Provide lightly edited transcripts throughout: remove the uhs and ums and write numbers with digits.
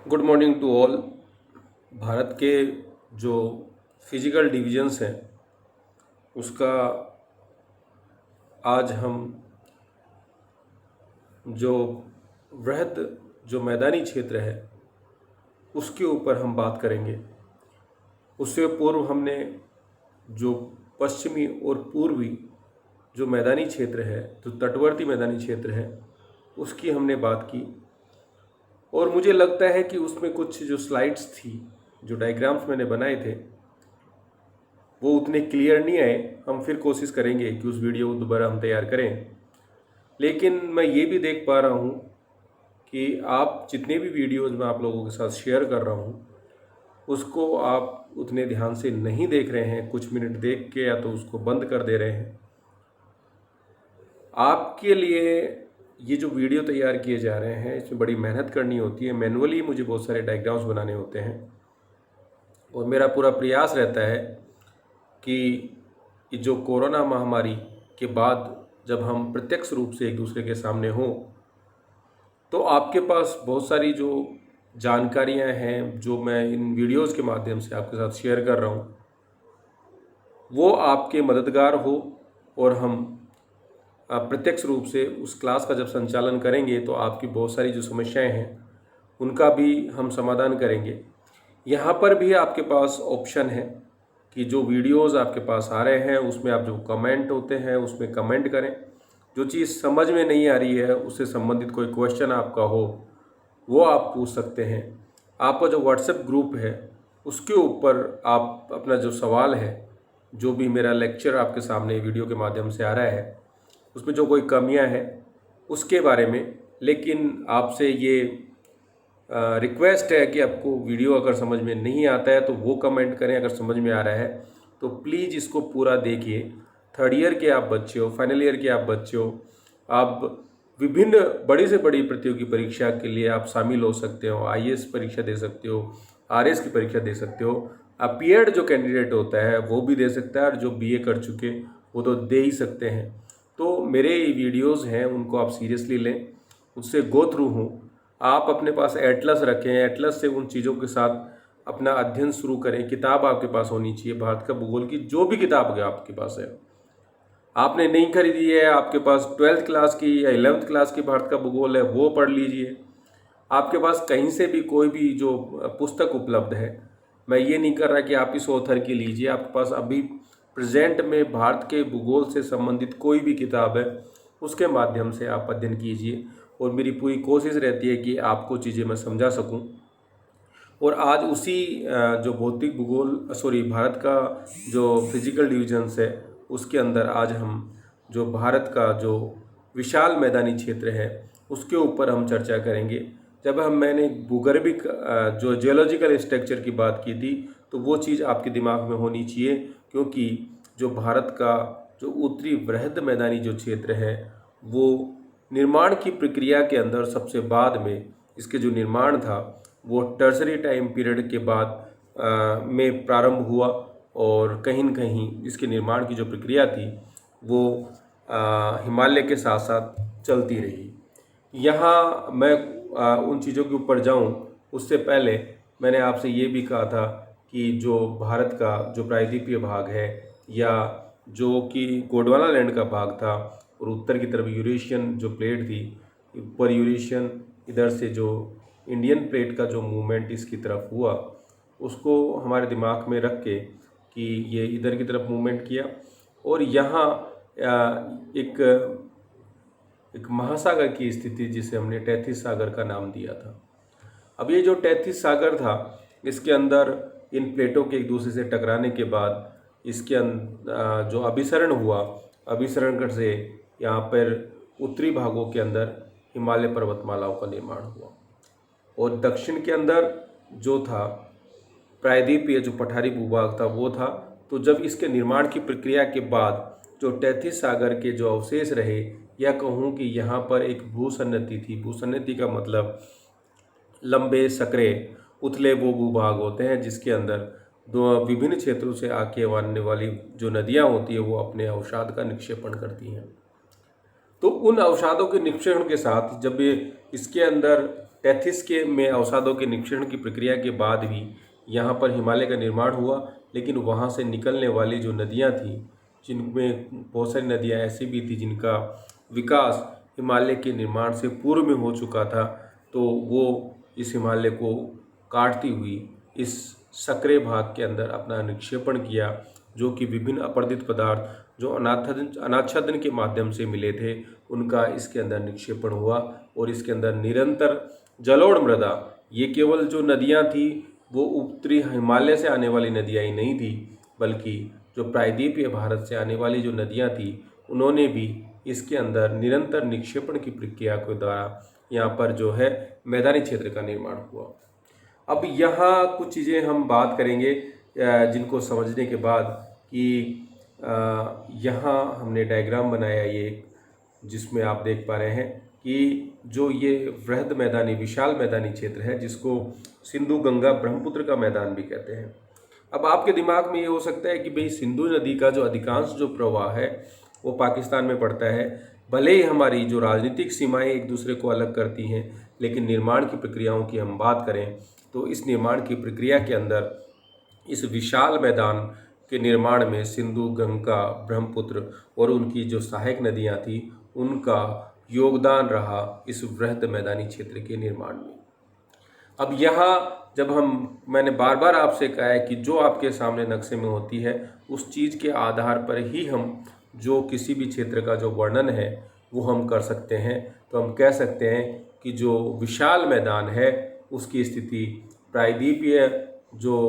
Good morning to all. Bharat के जो physical divisions हैं उसका आज हम जो वृहद जो मैदानी क्षेत्र है उसके ऊपर हम बात करेंगे। उससे पूर्व हमने जो पश्चिमी और पूर्वी जो मैदानी क्षेत्र है, जो तटवर्ती मैदानी क्षेत्र है, उसकी हमने बात की। और मुझे लगता है कि उसमें कुछ जो स्लाइड्स थी, जो डायग्राम्स मैंने बनाए थे, वो उतने क्लियर नहीं आए। हम फिर कोशिश करेंगे कि उस वीडियो को दोबारा हम तैयार करें। लेकिन मैं ये भी देख पा रहा हूँ कि आप जितने भी वीडियोज़ मैं आप लोगों के साथ शेयर कर रहा हूँ उसको आप उतने ध्यान से नहीं देख रहे हैं। कुछ मिनट देख के या तो उसको बंद कर दे रहे हैं। आपके लिए ये जो वीडियो तैयार किए जा रहे हैं इसमें बड़ी मेहनत करनी होती है। मैनुअली मुझे बहुत सारे डायग्राम्स बनाने होते हैं और मेरा पूरा प्रयास रहता है कि ये जो कोरोना महामारी के बाद जब हम प्रत्यक्ष रूप से एक दूसरे के सामने हों तो आपके पास बहुत सारी जो जानकारियां हैं जो मैं इन वीडियोस के माध्यम से आपके साथ शेयर कर रहा हूं वो आपके मददगार हो और हम प्रत्यक्ष रूप से उस क्लास का जब संचालन करेंगे तो आपकी बहुत सारी जो समस्याएं हैं उनका भी हम समाधान करेंगे। यहाँ पर भी आपके पास ऑप्शन है कि जो वीडियोस आपके पास आ रहे हैं उसमें आप जो कमेंट होते हैं उसमें कमेंट करें। जो चीज़ समझ में नहीं आ रही है उससे संबंधित कोई क्वेश्चन आपका हो वो आप पूछ सकते हैं। आपका जो व्हाट्सएप ग्रुप है उसके ऊपर आप अपना जो सवाल है, जो भी मेरा लेक्चर आपके सामने वीडियो के माध्यम से आ रहा है उसमें जो कोई कमियां हैं उसके बारे में, लेकिन आपसे ये रिक्वेस्ट है कि आपको वीडियो अगर समझ में नहीं आता है तो वो कमेंट करें। अगर समझ में आ रहा है तो प्लीज़ इसको पूरा देखिए। थर्ड ईयर के आप बच्चे हो, फाइनल ईयर के आप बच्चे हो, आप विभिन्न बड़ी से बड़ी प्रतियोगी परीक्षा के लिए आप शामिल हो सकते हो। आईएएस परीक्षा दे सकते हो, आरएस की परीक्षा दे सकते हो। अपीयर्ड जो कैंडिडेट होता है वो भी दे सकता है और जो बीए कर चुके वो तो दे ही सकते हैं। तो मेरे वीडियोज़ हैं उनको आप सीरियसली लें, उससे गो थ्रू हों। आप अपने पास एटलस रखें, एटलस से उन चीज़ों के साथ अपना अध्ययन शुरू करें। किताब आपके पास होनी चाहिए, भारत का भूगोल की जो भी किताब आपके पास है। आपने नहीं खरीदी है, आपके पास 12th क्लास की या 11th क्लास की भारत का भूगोल है वो पढ़ लीजिए। आपके पास कहीं से भी कोई भी जो पुस्तक उपलब्ध है, मैं ये नहीं कर रहा कि आप इस ऑथर की लीजिए। आपके पास अभी प्रेजेंट में भारत के भूगोल से संबंधित कोई भी किताब है उसके माध्यम से आप अध्ययन कीजिए और मेरी पूरी कोशिश रहती है कि आपको चीज़ें मैं समझा सकूं। और आज उसी जो भौतिक भूगोल भारत का जो फिजिकल डिविजन्स है उसके अंदर आज हम जो भारत का जो विशाल मैदानी क्षेत्र है उसके ऊपर हम चर्चा करेंगे। जब मैंने भूगर्भिक जो जियोलॉजिकल स्ट्रक्चर की बात की थी तो वो चीज़ आपके दिमाग में होनी चाहिए, क्योंकि जो भारत का जो उत्तरी वृहद मैदानी जो क्षेत्र है वो निर्माण की प्रक्रिया के अंदर सबसे बाद में इसके जो निर्माण था वो टर्सरी टाइम पीरियड के बाद में प्रारंभ हुआ और कहीं न कहीं इसके निर्माण की जो प्रक्रिया थी वो हिमालय के साथ साथ चलती रही। यहाँ मैं उन चीज़ों के ऊपर जाऊँ उससे पहले मैंने आपसे ये भी कहा था कि जो भारत का जो प्रायद्वीपीय भाग है या जो कि गोंडवाना लैंड का भाग था और उत्तर की तरफ यूरेशियन जो प्लेट थी, ऊपर यूरेशियन, इधर से जो इंडियन प्लेट का जो मूवमेंट इसकी तरफ हुआ उसको हमारे दिमाग में रख के कि ये इधर की तरफ मूवमेंट किया और यहाँ एक महासागर की स्थिति जिसे हमने टैथिस सागर का नाम दिया था। अब ये जो टैथिस सागर था इसके अंदर इन प्लेटों के एक दूसरे से टकराने के बाद इसके जो अभिसरण हुआ, अभिसरण से यहाँ पर उत्तरी भागों के अंदर हिमालय पर्वतमालाओं का निर्माण हुआ और दक्षिण के अंदर जो था प्रायद्वीपीय जो पठारी भूभाग था वो था। तो जब इसके निर्माण की प्रक्रिया के बाद जो टैथिस सागर के जो अवशेष रहे, या कहूँ कि यहाँ पर एक भूसन्नति थी। भूसन्नति का मतलब लंबे सकरे उथले वो भूभाग होते हैं जिसके अंदर दो विभिन्न क्षेत्रों से आके आने वाली जो नदियाँ होती है वो अपने अवसाद का निक्षेपण करती हैं। तो उन अवसादों के निक्षेपण के साथ जब ये इसके अंदर 33 के में अवसादों के निक्षरण की प्रक्रिया के बाद भी यहाँ पर हिमालय का निर्माण हुआ, लेकिन वहाँ से निकलने वाली जो नदियाँ थी, जिनमें बहुत सारी नदियाँ ऐसी भी थी जिनका विकास हिमालय के निर्माण से पूर्व में हो चुका था, तो वो इस हिमालय को काटती हुई इस सक्रिय भाग के अंदर अपना निक्षेपण किया, जो कि विभिन्न अपरदित पदार्थ जो अनाच्छादन के माध्यम से मिले थे उनका इसके अंदर निक्षेपण हुआ। और इसके अंदर निरंतर जलोढ़ मृदा, ये केवल जो नदियाँ थी वो उत्तरी हिमालय से आने वाली नदियाँ ही नहीं थी, बल्कि जो प्रायद्वीपीय भारत से आने वाली जो नदियाँ थी उन्होंने भी इसके अंदर निरंतर निक्षेपण की प्रक्रिया के द्वारा यहाँ पर जो है मैदानी क्षेत्र का निर्माण हुआ। अब यहाँ कुछ चीज़ें हम बात करेंगे जिनको समझने के बाद कि यहाँ हमने डायग्राम बनाया ये, जिसमें आप देख पा रहे हैं कि जो ये वृहद मैदानी विशाल मैदानी क्षेत्र है जिसको सिंधु गंगा ब्रह्मपुत्र का मैदान भी कहते हैं। अब आपके दिमाग में ये हो सकता है कि भाई सिंधु नदी का जो अधिकांश जो प्रवाह है वो पाकिस्तान में पड़ता है। भले ही हमारी जो राजनीतिक सीमाएं एक दूसरे को अलग करती हैं, लेकिन निर्माण की प्रक्रियाओं की हम बात करें तो इस निर्माण की प्रक्रिया के अंदर इस विशाल मैदान के निर्माण में सिंधु, गंगा, ब्रह्मपुत्र और उनकी जो सहायक नदियां थी उनका योगदान रहा इस वृहद मैदानी क्षेत्र के निर्माण में। अब यहाँ जब मैंने बार बार आपसे कहा है कि जो आपके सामने नक्शे में होती है उस चीज़ के आधार पर ही हम जो किसी भी क्षेत्र का जो वर्णन है वो हम कर सकते हैं। तो हम कह सकते हैं कि जो विशाल मैदान है उसकी स्थिति प्रायद्वीपीय जो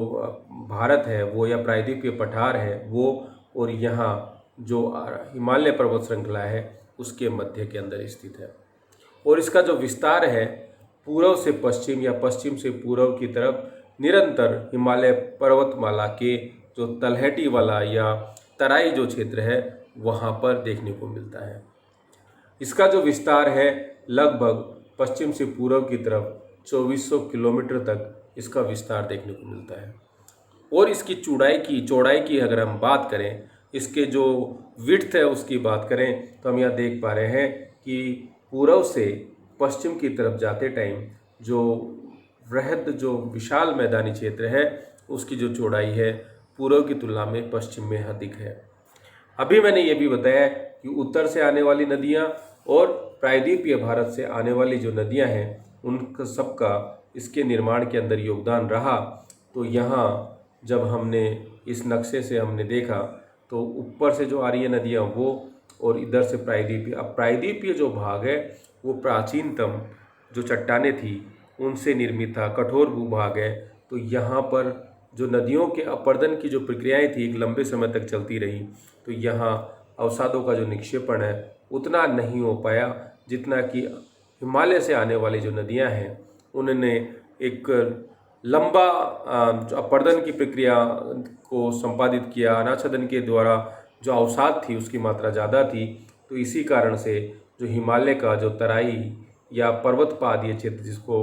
भारत है वो या प्रायद्वीपीय पठार है वो, और यहाँ जो हिमालय पर्वत श्रृंखला है उसके मध्य के अंदर स्थित है। और इसका जो विस्तार है पूर्व से पश्चिम या पश्चिम से पूर्व की तरफ निरंतर हिमालय पर्वतमाला के जो तलहटी वाला या तराई जो क्षेत्र है वहाँ पर देखने को मिलता है। इसका जो विस्तार है लगभग पश्चिम से पूर्व की तरफ 2400 किलोमीटर तक इसका विस्तार देखने को मिलता है। और इसकी चौड़ाई की अगर हम बात करें, इसके जो विड्थ है उसकी बात करें, तो हम यहाँ देख पा रहे हैं कि पूर्व से पश्चिम की तरफ जाते टाइम जो वृहद जो विशाल मैदानी क्षेत्र है उसकी जो चौड़ाई है पूर्व की तुलना में पश्चिम में अधिक है। अभी मैंने ये भी बताया कि उत्तर से आने वाली नदियाँ और प्रायद्वीपीय भारत से आने वाली जो नदियाँ हैं उनका सबका इसके निर्माण के अंदर योगदान रहा। तो यहाँ जब हमने इस नक्शे से हमने देखा तो ऊपर से जो आ रही है नदियाँ वो, और इधर से प्रायद्वीपीय, अब प्रायद्वीपीय जो भाग है वो प्राचीनतम जो चट्टानें थी उनसे निर्मित था, कठोर भूभाग है। तो यहाँ पर जो नदियों के अपर्दन की जो प्रक्रियाएं थी एक लंबे समय तक चलती रही, तो यहाँ अवसादों का जो निक्षेपण है उतना नहीं हो पाया जितना कि हिमालय से आने वाली जो नदियाँ हैं उन्होंने एक लंबा अपर्दन की प्रक्रिया को संपादित किया। अनाच्छादन के द्वारा जो अवसाद थी उसकी मात्रा ज़्यादा थी, तो इसी कारण से जो हिमालय का जो तराई या पर्वतपादीय क्षेत्र जिसको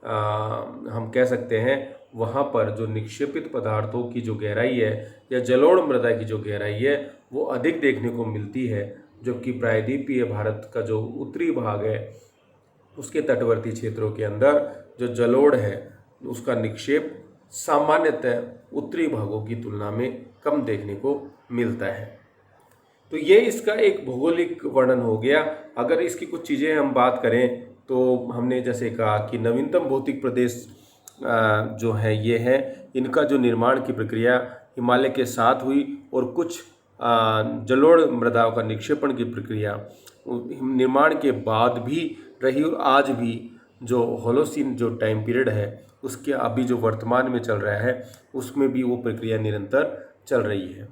हम कह सकते हैं वहाँ पर जो निक्षेपित पदार्थों की जो गहराई है या जलोढ़ मृदा की जो गहराई है वो अधिक देखने को मिलती है, जबकि प्रायद्वीपीय भारत का जो उत्तरी भाग है उसके तटवर्ती क्षेत्रों के अंदर जो जलोढ़ है उसका निक्षेप सामान्यतः उत्तरी भागों की तुलना में कम देखने को मिलता है। तो ये इसका एक भौगोलिक वर्णन हो गया। अगर इसकी कुछ चीज़ें हम बात करें तो हमने जैसे कहा कि नवीनतम भौतिक प्रदेश जो है ये है, इनका जो निर्माण की प्रक्रिया हिमालय के साथ हुई और कुछ जलोढ़ मृदाओं का निक्षेपण की प्रक्रिया निर्माण के बाद भी रही, और आज भी जो होलोसीन जो टाइम पीरियड है उसके अभी जो वर्तमान में चल रहा है उसमें भी वो प्रक्रिया निरंतर चल रही है।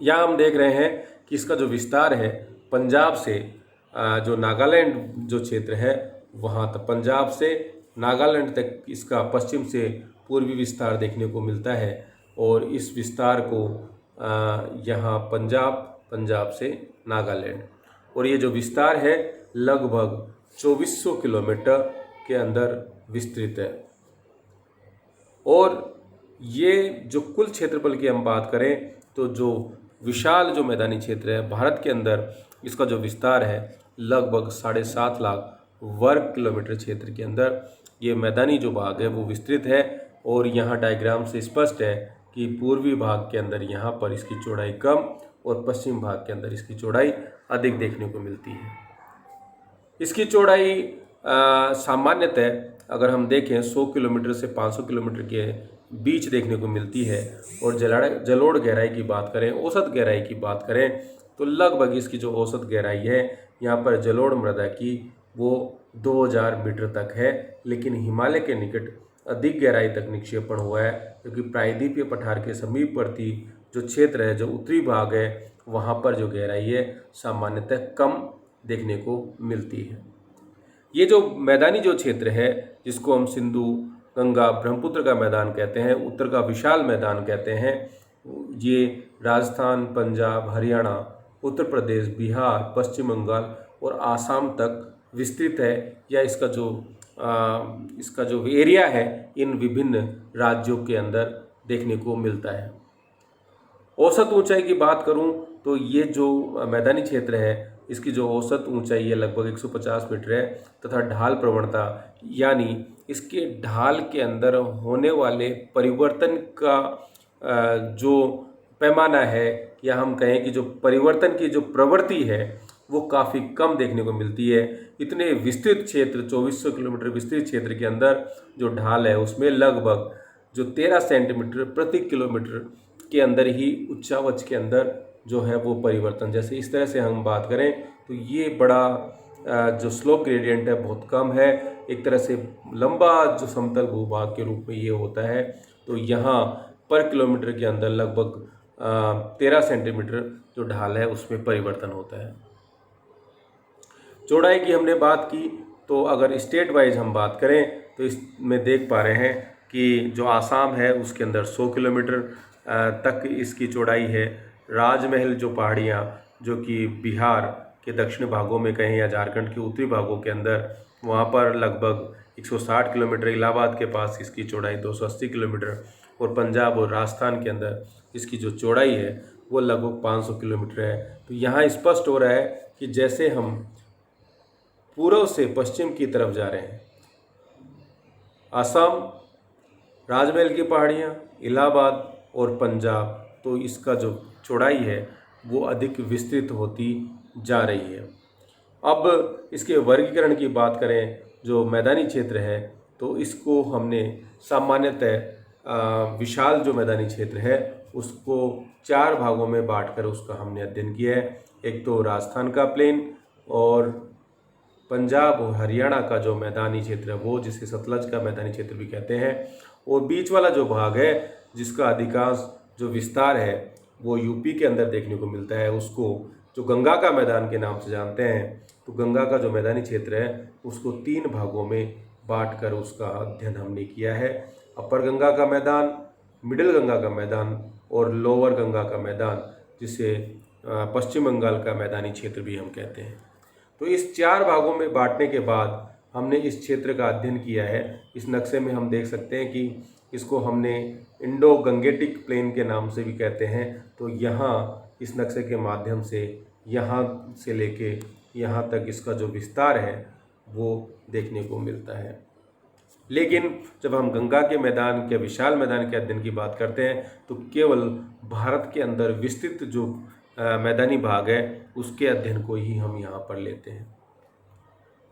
यहाँ हम देख रहे हैं कि इसका जो विस्तार है पंजाब से जो नागालैंड जो क्षेत्र है वहाँ तक, पंजाब से नागालैंड तक इसका पश्चिम से पूर्वी विस्तार देखने को मिलता है। और इस विस्तार को यहाँ पंजाब से नागालैंड, और ये जो विस्तार है लगभग 2400 किलोमीटर के अंदर विस्तृत है। और ये जो कुल क्षेत्रफल की हम बात करें तो जो विशाल जो मैदानी क्षेत्र है भारत के अंदर इसका जो विस्तार है लगभग 7.5 लाख वर्ग किलोमीटर क्षेत्र के अंदर ये मैदानी जो भाग है वो विस्तृत है। और यहाँ डायग्राम से स्पष्ट है कि पूर्वी भाग के अंदर यहाँ पर इसकी चौड़ाई कम और पश्चिम भाग के अंदर इसकी चौड़ाई अधिक देखने को मिलती है। इसकी चौड़ाई सामान्यतः अगर हम देखें 100 किलोमीटर से 500 किलोमीटर के बीच देखने को मिलती है। और जलोढ़ गहराई की बात करें, औसत गहराई की बात करें, तो लगभग इसकी जो औसत गहराई है यहाँ पर जलोढ़ मृदा की वो 2000 मीटर तक है। लेकिन हिमालय के निकट अधिक गहराई तक निक्षेपण हुआ है, क्योंकि प्रायद्वीपीय पठार के समीपवर्ती जो क्षेत्र है, जो उत्तरी भाग है, वहाँ पर जो गहराई है सामान्यतः कम देखने को मिलती है। ये जो मैदानी जो क्षेत्र है, जिसको हम सिंधु, गंगा, ब्रह्मपुत्र का मैदान कहते हैं, उत्तर का विशाल मैदान कहते हैं, ये राजस्थान, पंजाब, हरियाणा, उत्तर प्रदेश, बिहार, पश्चिम बंगाल और आसाम तक विस्तृत है। या इसका जो एरिया है इन विभिन्न राज्यों के अंदर देखने को मिलता है। औसत ऊंचाई की बात करूं तो ये जो मैदानी क्षेत्र है इसकी जो औसत ऊंचाई है लगभग 150 मीटर है, तथा ढाल प्रवणता यानी इसके ढाल के अंदर होने वाले परिवर्तन का जो पैमाना है, या हम कहें कि जो परिवर्तन की जो प्रवृत्ति है वो काफ़ी कम देखने को मिलती है। इतने विस्तृत क्षेत्र 2400 किलोमीटर विस्तृत क्षेत्र के अंदर जो ढाल है उसमें लगभग जो 13 सेंटीमीटर प्रति किलोमीटर के अंदर ही उच्चावच के अंदर जो है वो परिवर्तन, जैसे इस तरह से हम बात करें तो ये बड़ा जो स्लोप ग्रेडियंट है बहुत कम है। एक तरह से लंबा जो समतल भूभाग के रूप में ये होता है। तो यहाँ पर किलोमीटर के अंदर लगभग 13 सेंटीमीटर जो ढाल है उसमें परिवर्तन होता है। चौड़ाई की हमने बात की, तो अगर स्टेट वाइज हम बात करें तो इसमें देख पा रहे हैं कि जो आसाम है उसके अंदर 100 किलोमीटर तक इसकी चौड़ाई है। राजमहल जो पहाड़ियाँ जो कि बिहार के दक्षिण भागों में कहें या झारखंड के उत्तरी भागों के अंदर, वहाँ पर लगभग 160 किलोमीटर। इलाहाबाद के पास इसकी चौड़ाई 280 किलोमीटर और पंजाब और राजस्थान के अंदर इसकी जो चौड़ाई है वो लगभग 500 किलोमीटर है। तो यहाँ स्पष्ट हो रहा है कि जैसे हम पूर्व से पश्चिम की तरफ जा रहे हैं, असम, राजमहल की पहाड़ियाँ, इलाहाबाद और पंजाब, तो इसका जो चौड़ाई है वो अधिक विस्तृत होती जा रही है। अब इसके वर्गीकरण की बात करें, जो मैदानी क्षेत्र है तो इसको हमने सामान्यतः विशाल जो मैदानी क्षेत्र है उसको 4 भागों में बांटकर उसका हमने अध्ययन किया है। एक तो राजस्थान का प्लेन, और पंजाब और हरियाणा का जो मैदानी क्षेत्र है वो, जिसे सतलज का मैदानी क्षेत्र भी कहते हैं, और बीच वाला जो भाग है जिसका अधिकांश जो विस्तार है वो यूपी के अंदर देखने को मिलता है, उसको जो गंगा का मैदान के नाम से जानते हैं। तो गंगा का जो मैदानी क्षेत्र है उसको 3 भागों में बांटकर उसका अध्ययन हमने किया है। अपर गंगा का मैदान, मिडिल गंगा का मैदान और लोअर गंगा का मैदान, जिसे पश्चिम बंगाल का मैदानी क्षेत्र भी हम कहते हैं। तो इस 4 भागों में बांटने के बाद हमने इस क्षेत्र का अध्ययन किया है। इस नक्शे में हम देख सकते हैं कि इसको हमने इंडो गंगेटिक प्लेन के नाम से भी कहते हैं। तो यहाँ इस नक्शे के माध्यम से यहाँ से लेके यहाँ तक इसका जो विस्तार है वो देखने को मिलता है। लेकिन जब हम गंगा के मैदान के विशाल मैदान के अध्ययन की बात करते हैं तो केवल भारत के अंदर विस्तृत जो मैदानी भाग है उसके अध्ययन को ही हम यहाँ पर लेते हैं।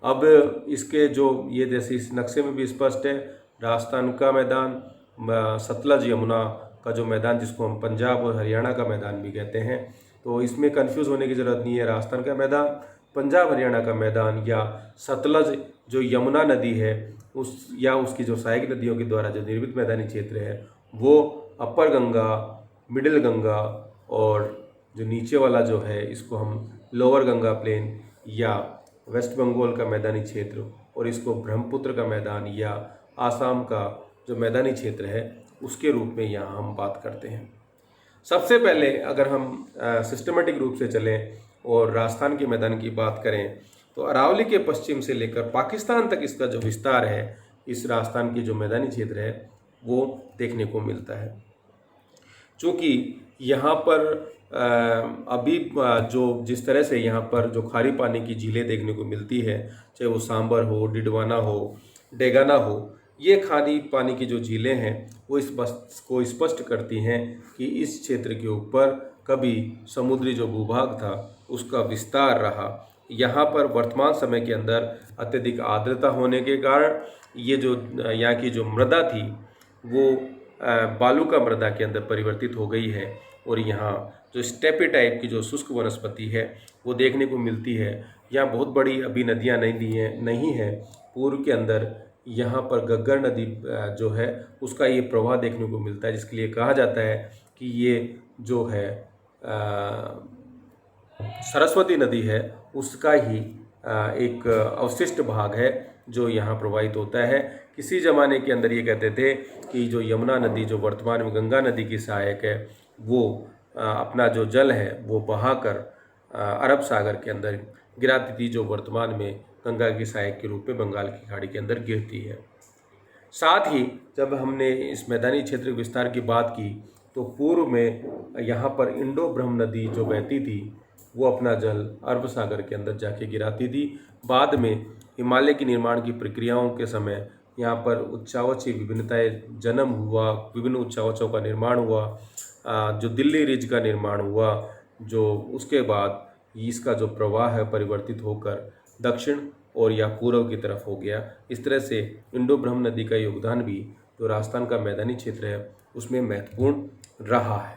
अब इसके जो ये जैसे इस नक्शे में भी स्पष्ट है, राजस्थान का मैदान, सतलज यमुना का जो मैदान जिसको हम पंजाब और हरियाणा का मैदान भी कहते हैं, तो इसमें कंफ्यूज होने की ज़रूरत नहीं है। राजस्थान का मैदान, पंजाब हरियाणा का मैदान या सतलज जो यमुना नदी है उस या उसकी जो सहायक नदियों के द्वारा जो निर्मित मैदानी क्षेत्र है वो अपर गंगा, मिडिल गंगा और जो नीचे वाला जो है इसको हम लोअर गंगा प्लेन या वेस्ट बंगाल का मैदानी क्षेत्र और इसको ब्रह्मपुत्र का मैदान या आसाम का जो मैदानी क्षेत्र है उसके रूप में यहाँ हम बात करते हैं। सबसे पहले अगर हम सिस्टमेटिक रूप से चलें और राजस्थान के मैदान की बात करें तो अरावली के पश्चिम से लेकर पाकिस्तान तक इसका जो विस्तार है, इस राजस्थान की जो मैदानी क्षेत्र है वो देखने को मिलता है। चूँकि यहाँ पर अभी जो जिस तरह से यहाँ पर जो खारी पानी की झीलें देखने को मिलती है, चाहे वो सांबर हो, डिडवाना हो, डेगाना हो, ये खारी पानी की जो झीलें हैं वो इस बात को स्पष्ट करती हैं कि इस क्षेत्र के ऊपर कभी समुद्री जो भूभाग था उसका विस्तार रहा। यहाँ पर वर्तमान समय के अंदर अत्यधिक आर्द्रता होने के कारण ये जो यहाँ की जो मृदा थी वो बालू का मृदा के अंदर परिवर्तित हो गई है और यहाँ जो स्टेपी टाइप की जो शुष्क वनस्पति है वो देखने को मिलती है। यहाँ बहुत बड़ी अभी नदियाँ नहीं है। पूर्व के अंदर यहाँ पर घग्गर नदी जो है उसका ये प्रवाह देखने को मिलता है, जिसके लिए कहा जाता है कि ये जो है सरस्वती नदी है उसका ही एक अवशिष्ट भाग है जो यहाँ प्रवाहित होता है। किसी ज़माने के अंदर ये कहते थे कि जो यमुना नदी जो वर्तमान में गंगा नदी की सहायक है वो अपना जो जल है वो बहाकर अरब सागर के अंदर गिराती थी, जो वर्तमान में गंगा की सहायक के रूप में बंगाल की खाड़ी के अंदर गिरती है। साथ ही जब हमने इस मैदानी क्षेत्र विस्तार की बात की तो पूर्व में यहाँ पर इंडो ब्रह्म नदी जो बहती थी वो अपना जल अरब सागर के अंदर जाके गिराती थी। बाद में हिमालय की निर्माण की प्रक्रियाओं के समय यहाँ पर उच्चावची विभिन्नताएं जन्म हुआ, विभिन्न उच्चावचों का निर्माण हुआ, जो दिल्ली रिज का निर्माण हुआ, जो उसके बाद इसका जो प्रवाह है परिवर्तित होकर दक्षिण और या पूर्व की तरफ हो गया। इस तरह से इंडो ब्रह्म नदी का योगदान भी जो राजस्थान का मैदानी क्षेत्र है उसमें महत्वपूर्ण रहा है।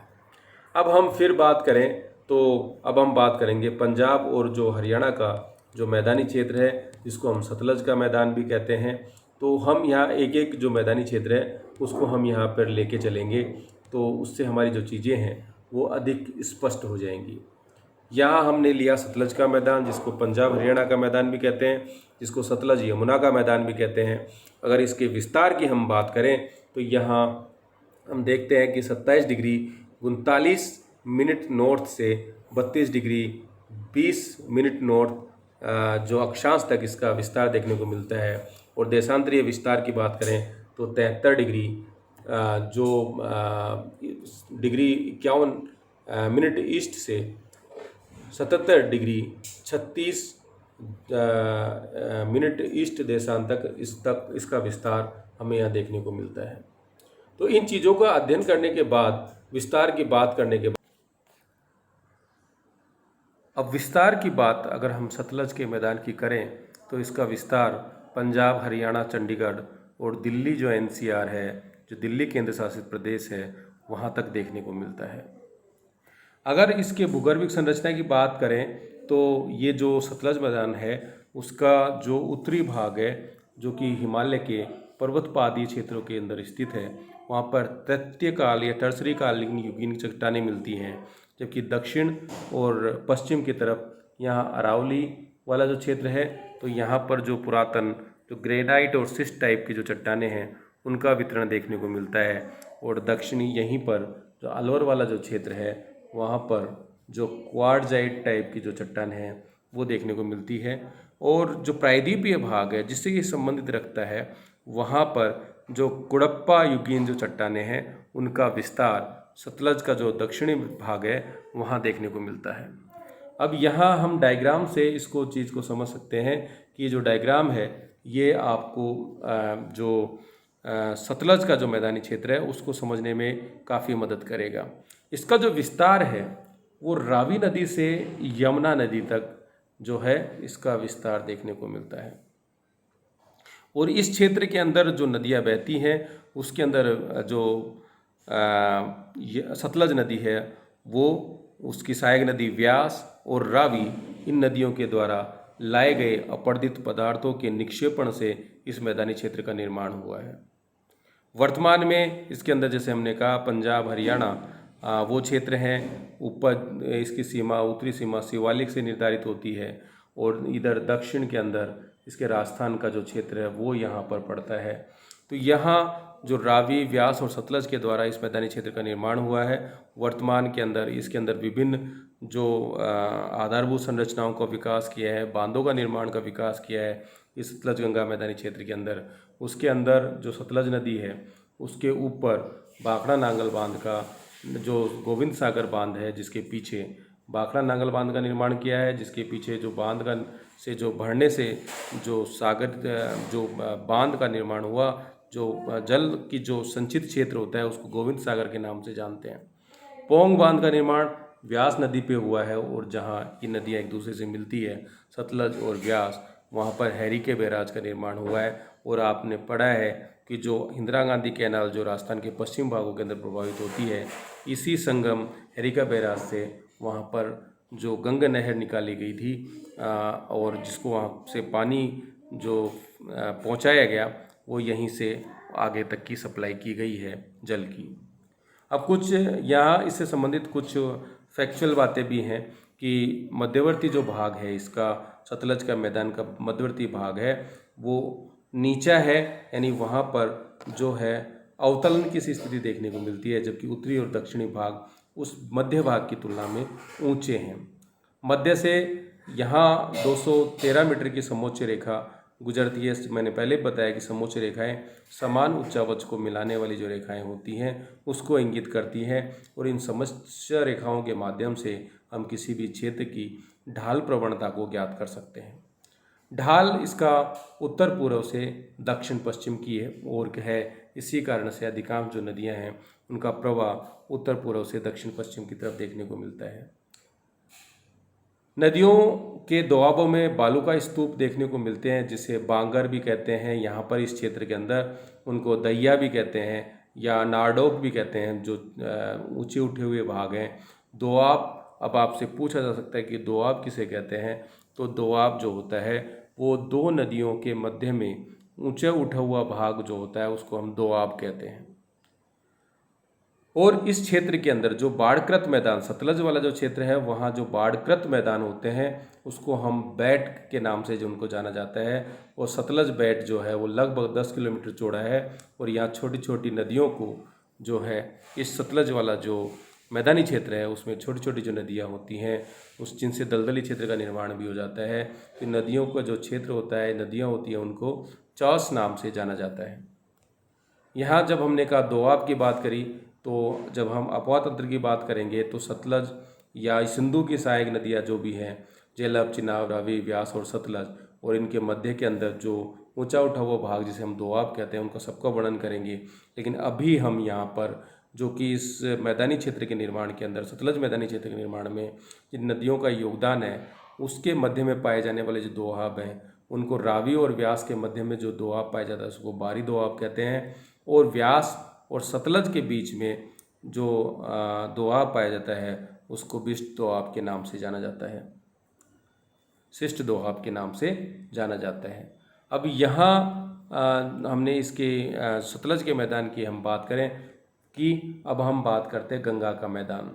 अब हम फिर बात करें तो अब हम बात करेंगे पंजाब और जो हरियाणा का जो मैदानी क्षेत्र है जिसको हम सतलज का मैदान भी कहते हैं। तो हम यहाँ एक एक जो मैदानी क्षेत्र है उसको हम यहाँ पर लेके चलेंगे तो उससे हमारी जो चीज़ें हैं वो अधिक स्पष्ट हो जाएंगी। यहाँ हमने लिया सतलज का मैदान जिसको पंजाब हरियाणा का मैदान भी कहते हैं, जिसको सतलज यमुना का मैदान भी कहते हैं। अगर इसके विस्तार की हम बात करें तो यहाँ हम देखते हैं कि 27 डिग्री 39 मिनट नॉर्थ से 32 डिग्री 20 मिनट नॉर्थ जो अक्षांश तक इसका विस्तार देखने को मिलता है। और देशांतरीय विस्तार की बात करें तो 73 डिग्री जो डिग्री 51 मिनट ईस्ट से 77 डिग्री 36 मिनट ईस्ट देशांत तक इसका विस्तार हमें यहाँ देखने को मिलता है। तो इन चीज़ों का अध्ययन करने के बाद विस्तार की बात करने के बाद अब विस्तार की बात अगर हम सतलज के मैदान की करें तो इसका विस्तार पंजाब, हरियाणा, चंडीगढ़ और दिल्ली जो NCR है, जो दिल्ली केंद्र शासित प्रदेश है, वहाँ तक देखने को मिलता है। अगर इसके भूगर्भिक संरचना की बात करें तो ये जो सतलज मैदान है उसका जो उत्तरी भाग है जो कि हिमालय के पर्वतपादीय क्षेत्रों के अंदर स्थित है, वहाँ पर तृतीय काल या टर्सरी कालीन युगीन चट्टानें मिलती हैं, जबकि दक्षिण और पश्चिम की तरफ यहाँ अरावली वाला जो क्षेत्र है तो यहाँ पर जो पुरातन जो ग्रेनाइट और सिस्ट टाइप की जो चट्टानें हैं उनका वितरण देखने को मिलता है। और दक्षिणी यहीं पर जो अलवर वाला जो क्षेत्र है वहाँ पर जो क्वार्ट्जाइट टाइप की जो चट्टान है वो देखने को मिलती है। और जो प्रायद्वीपीय भाग है जिससे ये संबंधित रखता है वहाँ पर जो कुड़प्पा युगीन जो चट्टानें हैं उनका विस्तार सतलज का जो दक्षिणी भाग है वहाँ देखने को मिलता है। अब यहाँ हम डायग्राम से इसको चीज़ को समझ सकते हैं कि जो डायग्राम है ये आपको जो सतलज का जो मैदानी क्षेत्र है उसको समझने में काफ़ी मदद करेगा। इसका जो विस्तार है वो रावी नदी से यमुना नदी तक जो है इसका विस्तार देखने को मिलता है। और इस क्षेत्र के अंदर जो नदियाँ बहती हैं उसके अंदर जो सतलज नदी है वो उसकी सहायक नदी व्यास और रावी इन नदियों के द्वारा लाए गए अपरदित पदार्थों के निक्षेपण से इस मैदानी क्षेत्र का निर्माण हुआ है। वर्तमान में इसके अंदर जैसे हमने कहा पंजाब हरियाणा वो क्षेत्र हैं, ऊपर इसकी सीमा उत्तरी सीमा शिवालिक से निर्धारित होती है और इधर दक्षिण के अंदर इसके राजस्थान का जो क्षेत्र है वो यहाँ पर पड़ता है। तो यहाँ जो रावी व्यास और सतलज के द्वारा इस मैदानी क्षेत्र का निर्माण हुआ है। वर्तमान के अंदर इसके अंदर विभिन्न जो आधारभूत संरचनाओं का विकास किया है, बांधों का निर्माण का विकास किया है इस सतलज गंगा मैदानी क्षेत्र के अंदर। उसके अंदर जो सतलज नदी है उसके ऊपर भाखड़ा नांगल बांध का जो गोविंद सागर बांध है, जिसके पीछे भाखड़ा नांगल बांध का निर्माण किया है, जिसके पीछे जो बांध का से जो भरने से जो सागर जो बांध का निर्माण हुआ, जो जल की जो संचित क्षेत्र होता है उसको गोविंद सागर के नाम से जानते हैं। पोंग बांध का निर्माण व्यास नदी पे हुआ है, और जहाँ ये नदियाँ एक दूसरे से मिलती है, सतलज और व्यास, वहाँ पर हैरी के बैराज का निर्माण हुआ है। और आपने पढ़ा है कि जो इंदिरा गांधी कैनाल जो राजस्थान के पश्चिम भागों के अंदर प्रभावित होती है, इसी संगम हैरी का बैराज से वहाँ पर जो गंगा नहर निकाली गई थी, और जिसको वहाँ से पानी जो पहुँचाया गया वो यहीं से आगे तक की सप्लाई की गई है जल की। अब कुछ यहाँ इससे संबंधित कुछ फैक्चुअल बातें भी हैं कि मध्यवर्ती जो भाग है इसका, सतलज का मैदान का मध्यवर्ती भाग है वो नीचा है, यानी वहाँ पर जो है अवतलन की सी स्थिति देखने को मिलती है, जबकि उत्तरी और दक्षिणी भाग उस मध्य भाग की तुलना में ऊंचे हैं। मध्य से यहाँ 213 मीटर की समोच्च रेखा गुजरती है। मैंने पहले बताया कि समोच्च रेखाएं समान उच्चावच को मिलाने वाली जो रेखाएं होती हैं उसको इंगित करती हैं, और इन समोच्च रेखाओं के माध्यम से हम किसी भी क्षेत्र की ढाल प्रवणता को ज्ञात कर सकते हैं। ढाल इसका उत्तर पूर्व से दक्षिण पश्चिम की है ओर है, इसी कारण से अधिकांश जो नदियां हैं उनका प्रवाह उत्तर पूर्व से दक्षिण पश्चिम की तरफ देखने को मिलता है। नदियों के दोआबों में बालू का स्तूप देखने को मिलते हैं, जिसे बांगर भी कहते हैं। यहाँ पर इस क्षेत्र के अंदर उनको दैया भी कहते हैं या नारडोक भी कहते हैं, जो ऊंचे उठे हुए भाग हैं। दोआब, अब आपसे पूछा जा सकता है कि दोआब किसे कहते हैं, तो दोआब जो होता है वो दो नदियों के मध्य में ऊंचे उठा हुआ भाग जो होता है उसको हम दोआब कहते हैं। और इस क्षेत्र के अंदर जो बाढ़कृत मैदान, सतलज वाला जो क्षेत्र है, वहाँ जो बाढ़कृत मैदान होते हैं उसको हम बैट के नाम से जो उनको जाना जाता है। और सतलज बैट जो है वो लगभग 10 किलोमीटर चौड़ा है, और यहाँ छोटी छोटी नदियों को जो है इस सतलज वाला जो मैदानी क्षेत्र है उसमें छोटी छोटी जो नदियाँ होती हैं उस जिनसे दलदली क्षेत्र का निर्माण भी हो जाता है। तो नदियों का जो क्षेत्र होता है, नदियाँ होती हैं, उनको चौस नाम से जाना जाता है। यहाँ जब हमने कहा दोआब की बात करी, तो जब हम अपवा तंत्र की बात करेंगे तो सतलज या सिंधु की सहायक नदियाँ जो भी हैं, झेलम, चिनाब, रावी, व्यास और सतलज, और इनके मध्य के अंदर जो ऊंचा उठा हुआ भाग जिसे हम दोआब कहते हैं, उनका सबका वर्णन करेंगे। लेकिन अभी हम यहाँ पर जो कि इस मैदानी क्षेत्र के निर्माण के अंदर, सतलज मैदानी क्षेत्र के निर्माण में जिन नदियों का योगदान है, उसके मध्य में पाए जाने वाले जो दोआब हैं उनको रावी और व्यास के मध्य में जो दोआब पाया जाता है उसको बारी दोआब कहते हैं। और व्यास और सतलज के बीच में जो दोआब पाया जाता है उसको विशिष्ट दोआब के नाम से जाना जाता है, शिष्ट दोआब के नाम से जाना जाता है। अब यहाँ हमने इसके सतलज के मैदान की हम बात करें कि अब हम बात करते हैं गंगा का मैदान।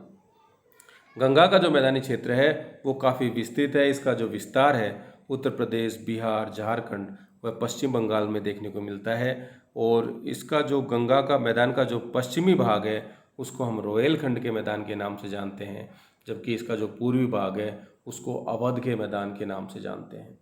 गंगा का जो मैदानी क्षेत्र है वो काफ़ी विस्तृत है। इसका जो विस्तार है उत्तर प्रदेश, बिहार, झारखंड व पश्चिम बंगाल में देखने को मिलता है। और इसका जो गंगा का मैदान का जो पश्चिमी भाग है उसको हम रोहेलखंड के मैदान के नाम से जानते हैं, जबकि इसका जो पूर्वी भाग है उसको अवध के मैदान के नाम से जानते हैं।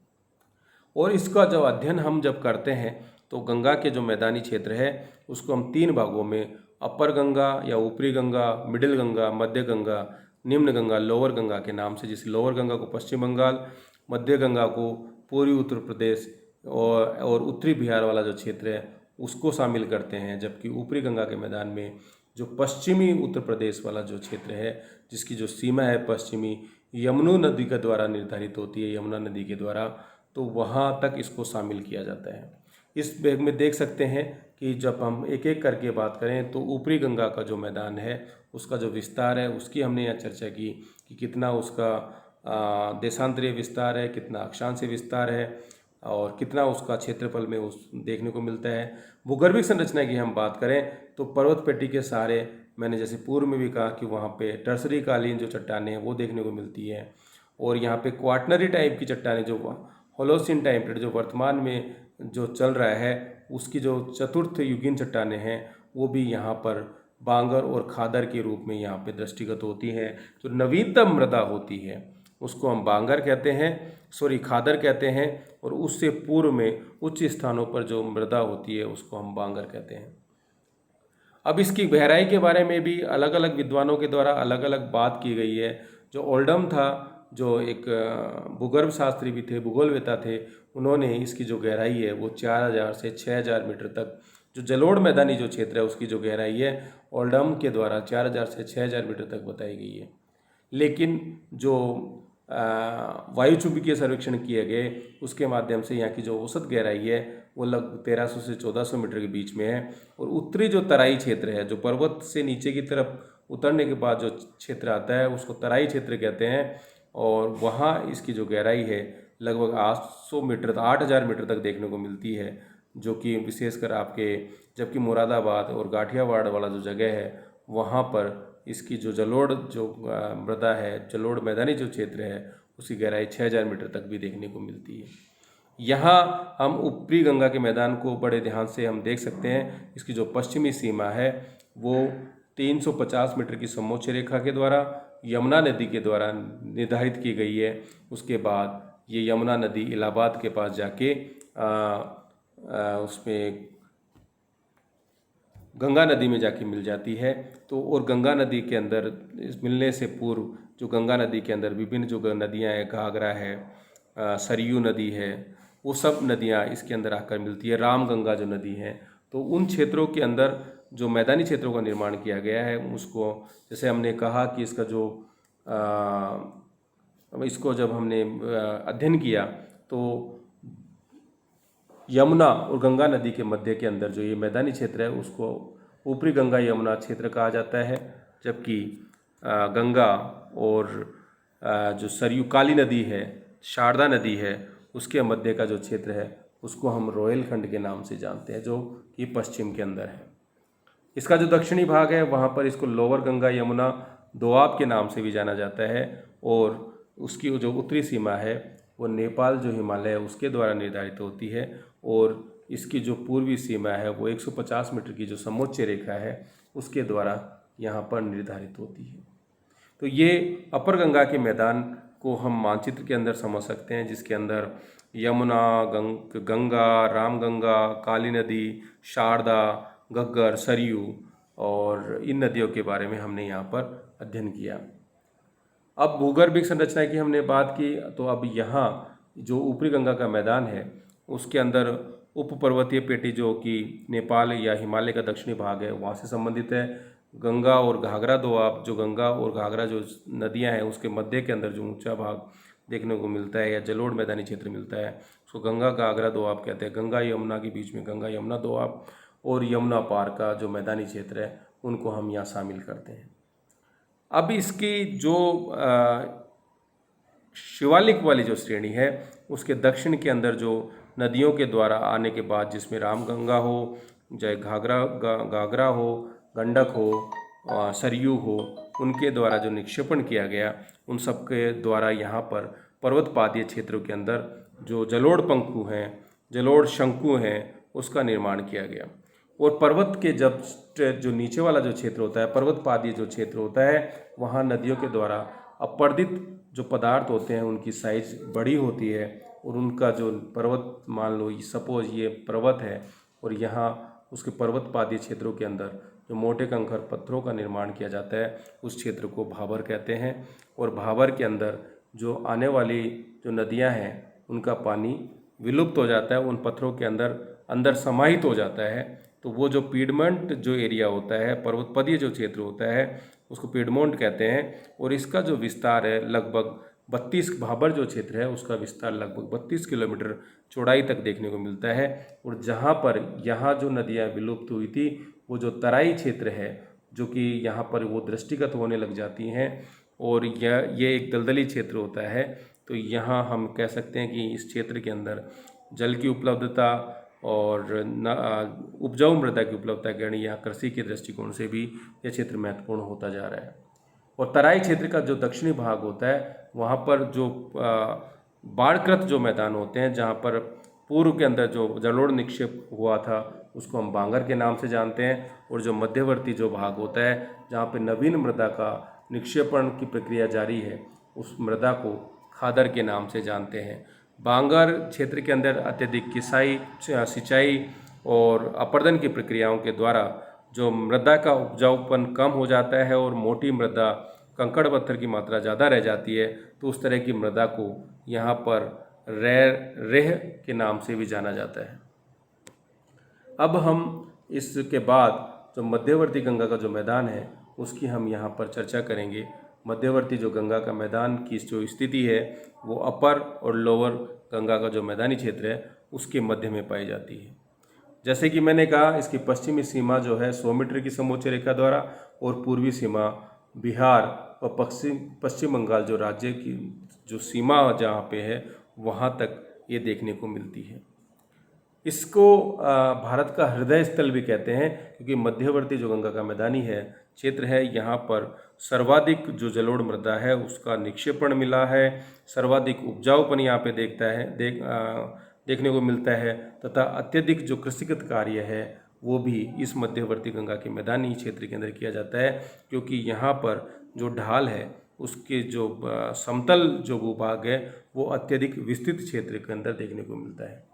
और इसका जब अध्ययन हम जब करते हैं तो गंगा के जो मैदानी क्षेत्र है उसको हम 3 भागों में, अपर गंगा या ऊपरी गंगा, मिडिल गंगा, मध्य गंगा, निम्न गंगा, लोअर गंगा के नाम से, जिसे लोअर गंगा को पश्चिम बंगाल, मध्य गंगा को पूर्वी उत्तर प्रदेश और उत्तरी बिहार वाला जो क्षेत्र है उसको शामिल करते हैं, जबकि ऊपरी गंगा के मैदान में जो पश्चिमी उत्तर प्रदेश वाला जो क्षेत्र है जिसकी जो सीमा है पश्चिमी यमुना नदी के द्वारा निर्धारित होती है, यमुना नदी के द्वारा, तो वहाँ तक इसको शामिल किया जाता है। इस बैग में देख सकते हैं कि जब हम एक एक करके बात करें तो ऊपरी गंगा का जो मैदान है उसका जो विस्तार है उसकी हमने यहाँ चर्चा की कि कितना उसका देशांतरीय विस्तार है, कितना अक्षांशीय विस्तार है और कितना उसका क्षेत्रफल में उस देखने को मिलता है। भूगर्भिक संरचना की हम बात करें तो पर्वत पेटी के सहारे, मैंने जैसे पूर्व में भी कहा कि वहाँ पे टर्सरी कालीन जो चट्टानें हैं वो देखने को मिलती है, और यहाँ पे क्वाटनरी टाइप की चट्टानें जो होलोसिन टाइम पीरियड जो वर्तमान में जो चल रहा है उसकी जो चतुर्थ युगीन चट्टानें हैं वो भी यहाँ पर बांगर और खादर के रूप में यहाँ पे दृष्टिगत होती हैं। जो नवीनतम मृदा होती है उसको हम बांगर कहते हैं, खादर कहते हैं, और उससे पूर्व में उच्च स्थानों पर जो मृदा होती है उसको हम बांगर कहते हैं। अब इसकी गहराई के बारे में भी अलग अलग विद्वानों के द्वारा अलग अलग बात की गई है। जो ओल्डम था, जो एक भूगर्भ शास्त्री भी थे, भूगोलवेता थे, उन्होंने इसकी जो गहराई है वो 4000 से 6000 मीटर तक, जो जलोढ़ मैदानी जो क्षेत्र है उसकी जो गहराई है ओल्डम के द्वारा 4000 से 6000 मीटर तक बताई गई है। लेकिन जो वायुचुंबकीय सर्वेक्षण किए गए उसके माध्यम से यहाँ की जो औसत गहराई है वो लगभग 1300 से 1400 मीटर के बीच में है। और उत्तरी जो तराई क्षेत्र है, जो पर्वत से नीचे की तरफ उतरने के बाद जो क्षेत्र आता है उसको तराई क्षेत्र कहते हैं, और वहाँ इसकी जो गहराई है लगभग 800 मीटर 8000 मीटर तक देखने को मिलती है, जो कि विशेषकर आपके जबकि मुरादाबाद और गाठियावाड़ वाला जो जगह है वहाँ पर इसकी जो जलोढ़ जो मृदा है, जलोढ़ मैदानी जो क्षेत्र है उसकी गहराई 6000 मीटर तक भी देखने को मिलती है। यहाँ हम ऊपरी गंगा के मैदान को बड़े ध्यान से हम देख सकते हैं। इसकी जो पश्चिमी सीमा है वो 350 मीटर की समोच्च रेखा के द्वारा यमुना नदी के द्वारा निर्धारित की गई है। उसके बाद ये यमुना नदी इलाहाबाद के पास जाके उसमें गंगा नदी में जाके मिल जाती है। तो और गंगा नदी के अंदर इस मिलने से पूर्व जो गंगा नदी के अंदर विभिन्न जो नदियाँ हैं, घाघरा है, सरयू नदी है, वो सब नदियाँ इसके अंदर आकर मिलती है। रामगंगा जो नदी है, तो उन क्षेत्रों के अंदर जो मैदानी क्षेत्रों का निर्माण किया गया है उसको, जैसे हमने कहा कि इसका जो इसको जब हमने अध्ययन किया तो यमुना और गंगा नदी के मध्य के अंदर जो ये मैदानी क्षेत्र है उसको ऊपरी गंगा यमुना क्षेत्र कहा जाता है, जबकि गंगा और जो सरयू काली नदी है, शारदा नदी है, उसके मध्य का जो क्षेत्र है उसको हम रोहिलखंड के नाम से जानते हैं, जो कि पश्चिम के अंदर है। इसका जो दक्षिणी भाग है वहाँ पर इसको लोअर गंगा यमुना दोआब के नाम से भी जाना जाता है, और उसकी जो उत्तरी सीमा है वो नेपाल जो हिमालय है उसके द्वारा निर्धारित होती है, और इसकी जो पूर्वी सीमा है वो 150 मीटर की जो समोच्च रेखा है उसके द्वारा यहाँ पर निर्धारित होती है। तो ये अपर गंगा के मैदान को हम मानचित्र के अंदर समझ सकते हैं, जिसके अंदर यमुना, गंगा, रामगंगा, काली नदी, शारदा, घग्गर, सरयू और इन नदियों के बारे में हमने यहाँ पर अध्ययन किया। अब भूगर्भिक संरचना की हमने बात की, तो अब यहाँ जो ऊपरी गंगा का मैदान है उसके अंदर उप पर्वतीय पेटी जो कि नेपाल या हिमालय का दक्षिणी भाग है वहाँ से संबंधित है। गंगा और घाघरा दोआब, जो गंगा और घाघरा जो नदियाँ हैं उसके मध्य के अंदर जो ऊंचा भाग देखने को मिलता है या जलोढ़ मैदानी क्षेत्र मिलता है उसको गंगा घाघरा दोआब कहते हैं। गंगा यमुना के बीच में गंगा यमुना दोआब, और यमुना पार का जो मैदानी क्षेत्र है उनको हम यहाँ शामिल करते हैं। अब इसकी जो शिवालिक वाली जो श्रेणी है उसके दक्षिण के अंदर जो नदियों के द्वारा आने के बाद, जिसमें रामगंगा हो, चाहे घाघरा हो, गंडक हो, सरयू हो, उनके द्वारा जो निक्षेपण किया गया उन सब के द्वारा यहाँ पर पर्वतपातीय क्षेत्रों के अंदर जो जलोढ़ पंखु हैं, जलोढ़ शंकु हैं, उसका निर्माण किया गया। और पर्वत के जब जो नीचे वाला जो क्षेत्र होता है, पर्वतपातीय जो क्षेत्र होता है, वहाँ नदियों के द्वारा अपर्दित जो पदार्थ होते हैं उनकी साइज बड़ी होती है, और उनका जो पर्वत, मान लो सपोज ये पर्वत है और यहाँ उसके पर्वतपातीय क्षेत्रों के अंदर जो मोटे कंकड़ पत्थरों का निर्माण किया जाता है उस क्षेत्र को भाबर कहते हैं। और भाबर के अंदर जो आने वाली जो नदियाँ हैं उनका पानी विलुप्त हो जाता है, उन पत्थरों के अंदर समाहित हो जाता है। तो वो जो पीडमंट जो एरिया होता है, पर्वतपदीय जो क्षेत्र होता है, उसको पीडमोंट कहते हैं। और इसका जो विस्तार है लगभग 32, भाबर जो क्षेत्र है उसका विस्तार लगभग 32 किलोमीटर चौड़ाई तक देखने को मिलता है। और जहाँ पर यहाँ जो नदियाँ विलुप्त हुई थी वो जो तराई क्षेत्र है, जो कि यहाँ पर वो दृष्टिगत होने लग जाती हैं, और ये एक दलदली क्षेत्र होता है। तो यहाँ हम कह सकते हैं कि इस क्षेत्र के अंदर जल की उपलब्धता और उपजाऊ मृदा की उपलब्धता के कारण यहाँ कृषि के दृष्टिकोण से भी यह क्षेत्र महत्वपूर्ण होता जा रहा है। और तराई क्षेत्र का जो दक्षिणी भाग होता है वहाँ पर जो बाढ़कृत जो मैदान होते हैं, जहाँ पर पूर्व के अंदर जो जलोढ़ निक्षेप हुआ था उसको हम बांगर के नाम से जानते हैं। और जो मध्यवर्ती जो भाग होता है जहाँ पर नवीन मृदा का निक्षेपण की प्रक्रिया जारी है उस मृदा को खादर के नाम से जानते हैं। बांगर क्षेत्र के अंदर अत्यधिक सिंचाई और अपर्दन की प्रक्रियाओं के द्वारा जो मृदा का उपजाऊपन कम हो जाता है और मोटी मृदा, कंकड़ पत्थर की मात्रा ज़्यादा रह जाती है, तो उस तरह की मृदा को यहाँ पर रेह के नाम से भी जाना जाता है। अब हम इसके बाद जो मध्यवर्ती गंगा का जो मैदान है उसकी हम यहाँ पर चर्चा करेंगे। मध्यवर्ती जो गंगा का मैदान की जो स्थिति है वो अपर और लोअर गंगा का जो मैदानी क्षेत्र है उसके मध्य में पाई जाती है। जैसे कि मैंने कहा, इसकी पश्चिमी सीमा जो है 100 मीटर की समोच्च रेखा द्वारा और पूर्वी सीमा बिहार और पश्चिम बंगाल जो राज्य की जो सीमा जहाँ पे है वहाँ तक ये देखने को मिलती है। इसको भारत का हृदय स्थल भी कहते हैं, क्योंकि मध्यवर्ती जो गंगा का मैदानी है क्षेत्र है यहाँ पर सर्वाधिक जो जलोढ़ मृदा है उसका निक्षेपण मिला है, सर्वाधिक उपजाऊपन यहाँ पे देखने को मिलता है, तथा अत्यधिक जो कृषिगत कार्य है वो भी इस मध्यवर्ती गंगा के मैदानी क्षेत्र के अंदर किया जाता है, क्योंकि यहाँ पर जो ढाल है उसके जो समतल जो भूभाग है वो अत्यधिक विस्तृत क्षेत्र के अंदर देखने को मिलता है।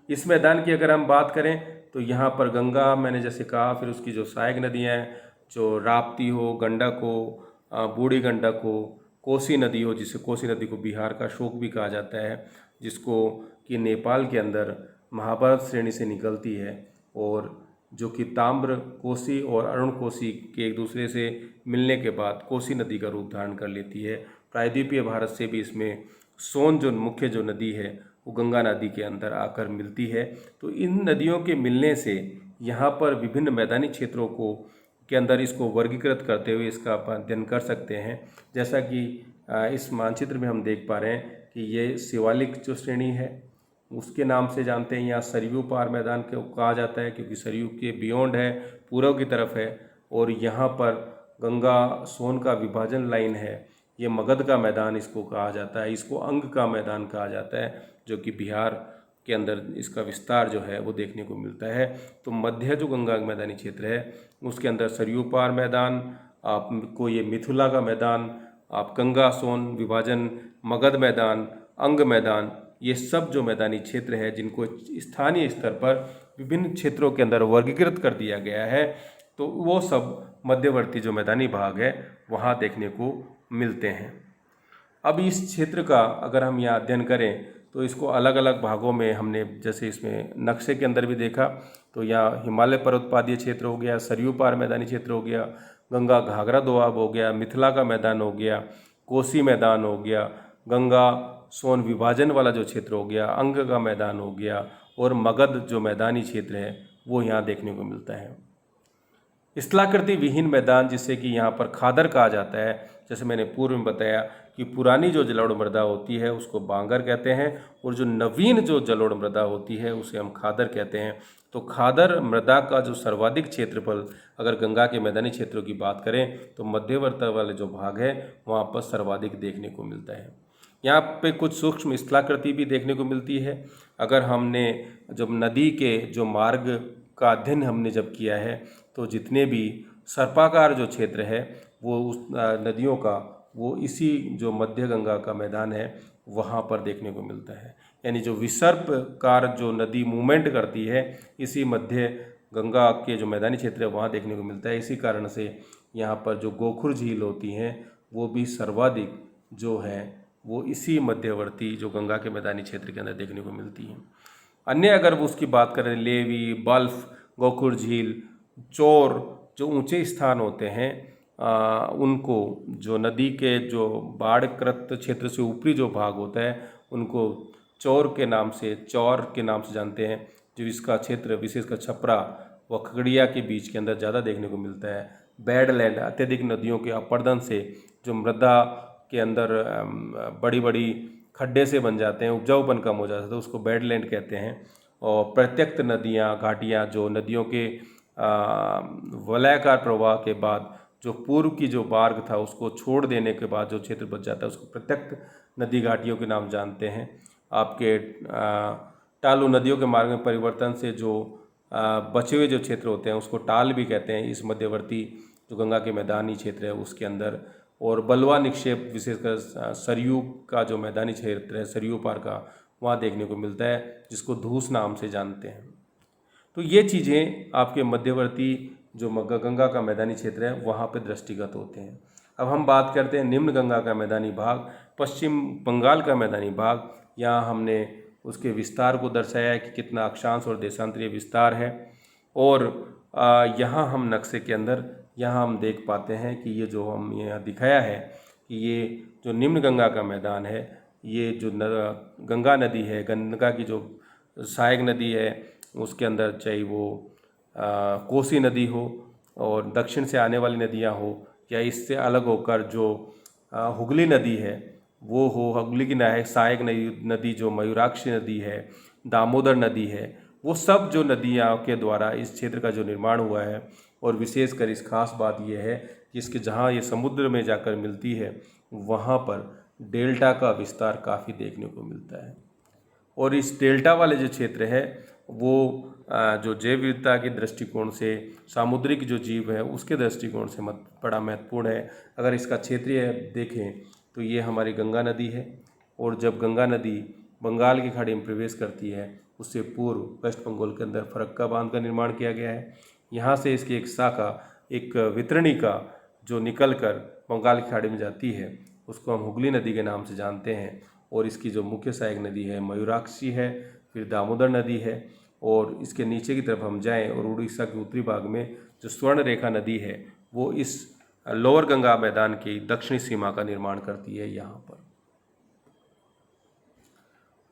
इस मैदान की अगर हम बात करें तो यहाँ पर गंगा मैंने जैसे कहा, फिर उसकी जो सहायक नदियाँ हैं, जो राप्ती हो, गंडक हो, बूढ़ी गंडक हो, कोसी नदी हो, जिसे कोसी नदी को बिहार का शोक भी कहा जाता है, जिसको कि नेपाल के अंदर महाभारत श्रेणी से निकलती है, और जो कि ताम्र कोसी और अरुण कोसी के एक दूसरे से मिलने के बाद कोसी नदी का रूप धारण कर लेती है। प्रायद्वीपीय भारत से भी इसमें सोन जो मुख्य जो नदी है वो गंगा नदी के अंदर आकर मिलती है। तो इन नदियों के मिलने से यहाँ पर विभिन्न मैदानी क्षेत्रों को के अंदर इसको वर्गीकृत करते हुए इसका अध्ययन कर सकते हैं। जैसा कि इस मानचित्र में हम देख पा रहे हैं कि ये शिवालिक जो श्रेणी है उसके नाम से जानते हैं। यहाँ सरयू पार मैदान को कहा जाता है, क्योंकि सरयू के बियॉन्ड है, पूर्व की तरफ है, और यहाँ पर गंगा सोन का विभाजन लाइन है, ये मगध का मैदान इसको कहा जाता है। इसको अंग का मैदान कहा जाता है, जो कि बिहार के अंदर इसका विस्तार जो है वो देखने को मिलता है। तो मध्य जो गंगा मैदानी क्षेत्र है उसके अंदर सरयू पार मैदान, आपको ये मिथिला का मैदान, आप गंगा सोन विभाजन, मगध मैदान, अंग मैदान, ये सब जो मैदानी क्षेत्र है जिनको स्थानीय स्तर पर विभिन्न क्षेत्रों के अंदर वर्गीकृत कर दिया गया है, तो वो सब मध्यवर्ती जो मैदानी भाग है वहाँ देखने को मिलते हैं। अब इस क्षेत्र का अगर हम यहाँ अध्ययन करें तो इसको अलग अलग भागों में हमने, जैसे इसमें नक्शे के अंदर भी देखा, तो यहाँ हिमालय पर्वतपादीय क्षेत्र हो गया, सरयू पार मैदानी क्षेत्र हो गया, गंगा घाघरा दोआब हो गया, मिथिला का मैदान हो गया, कोसी मैदान हो गया, गंगा सोन विभाजन वाला जो क्षेत्र हो गया, अंग का मैदान हो गया, और मगध जो मैदानी क्षेत्र है वो यहाँ देखने को मिलता है। स्थलाकृति विहीन मैदान, जिसे कि यहाँ पर खादर कहा जाता है, जैसे मैंने पूर्व में बताया कि पुरानी जो जलोढ़ मृदा होती है उसको बांगर कहते हैं, और जो नवीन जो जलोढ़ मृदा होती है उसे हम खादर कहते हैं। तो खादर मृदा का जो सर्वाधिक क्षेत्रफल, अगर गंगा के मैदानी क्षेत्रों की बात करें तो मध्यवर्ती वाले जो भाग है वहाँ पर सर्वाधिक देखने को मिलता है। यहाँ पे कुछ सूक्ष्म स्थलाकृति भी देखने को मिलती है। अगर हमने जब नदी के जो मार्ग का अध्ययन हमने जब किया है तो जितने भी सर्पाकार जो क्षेत्र है वो उस नदियों का वो इसी जो मध्य गंगा का मैदान है वहाँ पर देखने को मिलता है। यानी जो विसर्पकार जो नदी मूवमेंट करती है इसी मध्य गंगा के जो मैदानी क्षेत्र है वहाँ देखने को मिलता है। इसी कारण से यहाँ पर जो गोखुर झील होती हैं वो भी सर्वाधिक जो है वो इसी मध्यवर्ती जो गंगा के मैदानी क्षेत्र के अंदर देखने को मिलती हैं। अन्य अगर वो उसकी बात करें, लेवी, बल्फ, गोखुर झील, चोर, जो ऊंचे स्थान होते हैं उनको जो नदी के जो बाढ़कृत क्षेत्र से ऊपरी जो भाग होता है उनको चौर के नाम से जानते हैं। जो इसका क्षेत्र विशेषकर छपरा व खगड़िया के बीच के अंदर ज़्यादा देखने को मिलता है। बैडलैंड, अत्यधिक नदियों के अपरदन से जो मृदा के अंदर बड़ी बड़ी खड्डे से बन जाते हैं, उपजाऊपन कम हो जाता है, तो उसको बैडलैंड कहते हैं। और प्रत्यक्त नदियाँ, घाटियाँ, जो नदियों के वलयाकार प्रवाह के बाद जो पूर्व की जो मार्ग था उसको छोड़ देने के बाद जो क्षेत्र बच जाता है उसको प्रत्यक्त नदी घाटियों के नाम जानते हैं। आपके टालू नदियों के मार्ग में परिवर्तन से जो बचे हुए जो क्षेत्र होते हैं उसको टाल भी कहते हैं इस मध्यवर्ती जो गंगा के मैदानी क्षेत्र है उसके अंदर। और बलुआ निक्षेप विशेषकर सरयू का जो मैदानी क्षेत्र है, सरयू पार का, वहाँ देखने को मिलता है, जिसको धूस नाम से जानते हैं। तो ये चीज़ें आपके मध्यवर्ती जो गंगा का मैदानी क्षेत्र है वहाँ पे दृष्टिगत होते हैं। अब हम बात करते हैं निम्न गंगा का मैदानी भाग, पश्चिम बंगाल का मैदानी भाग। यहाँ हमने उसके विस्तार को दर्शाया है कि कितना अक्षांश और देशांतरीय विस्तार है। और यहाँ हम नक्शे के अंदर यहाँ हम देख पाते हैं कि ये जो हम यहाँ दिखाया है कि ये जो निम्न गंगा का मैदान है, ये जो गंगा नदी है, गंगा की जो सहायक नदी है उसके अंदर चाहे वो कोसी नदी हो और दक्षिण से आने वाली नदियाँ हो, या इससे अलग होकर जो हुगली नदी है वो हो, हुगली की सहायक नदी जो मयूराक्षी नदी है, दामोदर नदी है, वो सब जो नदियाँ के द्वारा इस क्षेत्र का जो निर्माण हुआ है। और विशेषकर इस खास बात यह है कि इसके जहाँ ये समुद्र में जाकर मिलती है वहाँ पर डेल्टा का विस्तार काफ़ी देखने को मिलता है। और इस डेल्टा वाले जो क्षेत्र है वो जो जैव विविधता के दृष्टिकोण से, सामुद्रिक जो जीव है उसके दृष्टिकोण से बड़ा महत्वपूर्ण है। अगर इसका क्षेत्रीय देखें तो ये हमारी गंगा नदी है, और जब गंगा नदी बंगाल की खाड़ी में प्रवेश करती है उससे पूर्व वेस्ट बंगाल के अंदर फरक्का बांध का निर्माण किया गया है। यहाँ से इसकी एक शाखा, एक वितरणिका जो निकलकर बंगाल की खाड़ी में जाती है उसको हम हुगली नदी के नाम से जानते हैं। और इसकी जो मुख्य सहायक नदी है मयूराक्षी है, फिर दामोदर नदी है, और इसके नीचे की तरफ हम जाएं और उड़ीसा के उत्तरी भाग में जो स्वर्ण रेखा नदी है वो इस लोअर गंगा मैदान की दक्षिणी सीमा का निर्माण करती है यहाँ पर।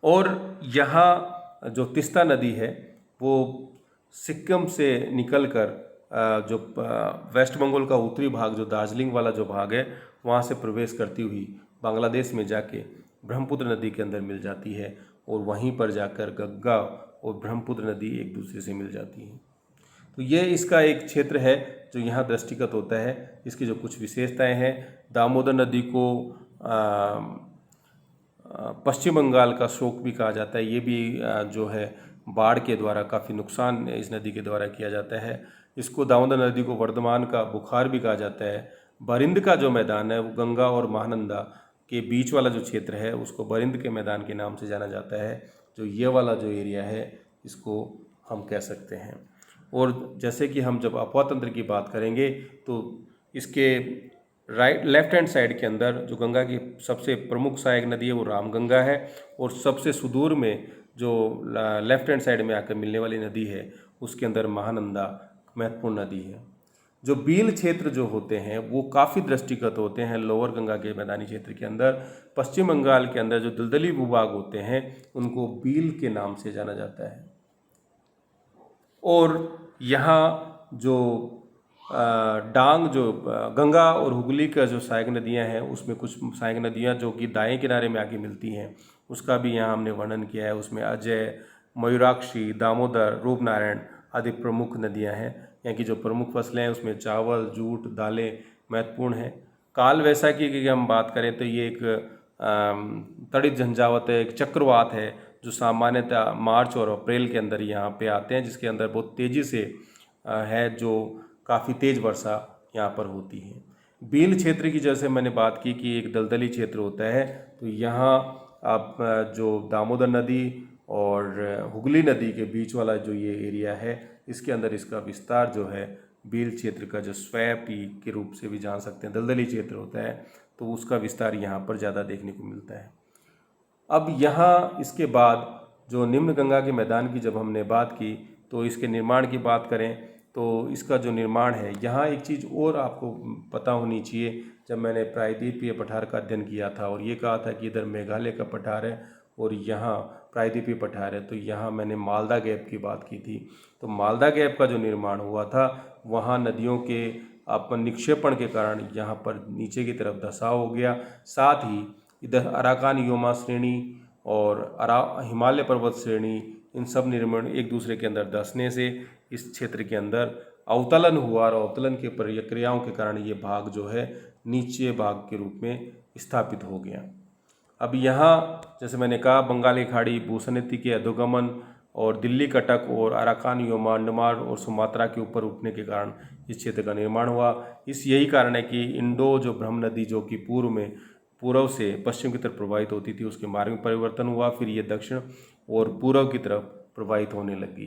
और यहाँ जो तीस्ता नदी है वो सिक्किम से निकलकर जो वेस्ट बंगाल का उत्तरी भाग, जो दार्जिलिंग वाला जो भाग है, वहाँ से प्रवेश करती हुई बांग्लादेश में जाके ब्रह्मपुत्र नदी के अंदर मिल जाती है, और वहीं पर जाकर गंगा और ब्रह्मपुत्र नदी एक दूसरे से मिल जाती हैं। तो ये इसका एक क्षेत्र है जो यहाँ दृष्टिगत होता है। इसकी जो कुछ विशेषताएं हैं, दामोदर नदी को पश्चिम बंगाल का शोक भी कहा जाता है। ये भी जो है बाढ़ के द्वारा काफ़ी नुकसान इस नदी के द्वारा किया जाता है। इसको दामोदर नदी को वर्धमान का बुखार भी कहा जाता है। बरिंद का जो मैदान है वो गंगा और महानंदा के बीच वाला जो क्षेत्र है उसको बरिंद के मैदान के नाम से जाना जाता है। जो ये वाला जो एरिया है इसको हम कह सकते हैं। और जैसे कि हम जब अफवाह तंत्र की बात करेंगे तो इसके लेफ्ट हैंड साइड के अंदर जो गंगा की सबसे प्रमुख सहायक नदी है वो रामगंगा है, और सबसे सुदूर में जो लेफ्ट हैंड साइड में आकर मिलने वाली नदी है उसके अंदर महानंदा महत्वपूर्ण नदी है। जो बील क्षेत्र जो होते हैं वो काफ़ी दृष्टिगत होते हैं लोअर गंगा के मैदानी क्षेत्र के अंदर। पश्चिम बंगाल के अंदर जो दलदली भूभाग होते हैं उनको बील के नाम से जाना जाता है। और यहाँ जो डांग, जो गंगा और हुगली का जो सहायक नदियाँ हैं उसमें कुछ सहायक नदियाँ जो कि दाएं किनारे में आके मिलती हैं उसका भी यहाँ हमने वर्णन किया है। उसमें अजय, मयूराक्षी, दामोदर, रूपनारायण आदि प्रमुख नदियाँ हैं। यहाँ की जो प्रमुख फसलें हैं उसमें चावल, जूट, दालें महत्वपूर्ण हैं। काल वैसाखी की हम बात करें तो ये एक तड़ित झंझावात है, एक चक्रवात है जो सामान्यतः मार्च और अप्रैल के अंदर यहाँ पे आते हैं, जिसके अंदर बहुत तेज़ी से है, जो काफ़ी तेज़ वर्षा यहाँ पर होती है। बील क्षेत्र की जैसे मैंने बात की कि एक दलदली क्षेत्र होता है, तो यहाँ आप जो दामोदर नदी और हुगली नदी के बीच वाला जो ये एरिया है इसके अंदर इसका विस्तार जो है बील क्षेत्र का जो स्वैपी के रूप से भी जान सकते हैं, दलदली क्षेत्र होता है, तो उसका विस्तार यहाँ पर ज़्यादा देखने को मिलता है। अब यहाँ इसके बाद जो निम्न गंगा के मैदान की जब हमने बात की तो इसके निर्माण की बात करें तो इसका जो निर्माण है, यहाँ एक चीज़ और आपको पता होनी चाहिए। जब मैंने प्रायद्वीपीय पठार का अध्ययन किया था और ये कहा था कि इधर मेघालय का पठार है और यहाँ प्रायद्वीपीय पठार है, तो यहाँ मैंने मालदा गैप की बात की थी। तो मालदा गैप का जो निर्माण हुआ था वहाँ नदियों के निक्षेपण के कारण यहाँ पर नीचे की तरफ धंसाव हो गया। साथ ही इधर अराकान योमा श्रेणी और हिमालय पर्वत श्रेणी, इन सब निर्माण एक दूसरे के अंदर धंसने से इस क्षेत्र के अंदर अवतलन हुआ, और अवतलन के प्रक्रियाओं के कारण ये भाग जो है नीचे भाग के रूप में स्थापित हो गया। अब यहाँ जैसे मैंने कहा बंगाली खाड़ी, भूसनीति के अधोगमन और दिल्ली कटक और अराकान योमा, अंडमान और सुमात्रा के ऊपर उठने के कारण इस क्षेत्र का निर्माण हुआ। यही कारण है कि इंडो जो ब्रह्म नदी जो कि पूर्व से पश्चिम की तरफ प्रवाहित होती थी उसके मार्ग में परिवर्तन हुआ, फिर ये दक्षिण और पूर्व की तरफ प्रवाहित होने लगी।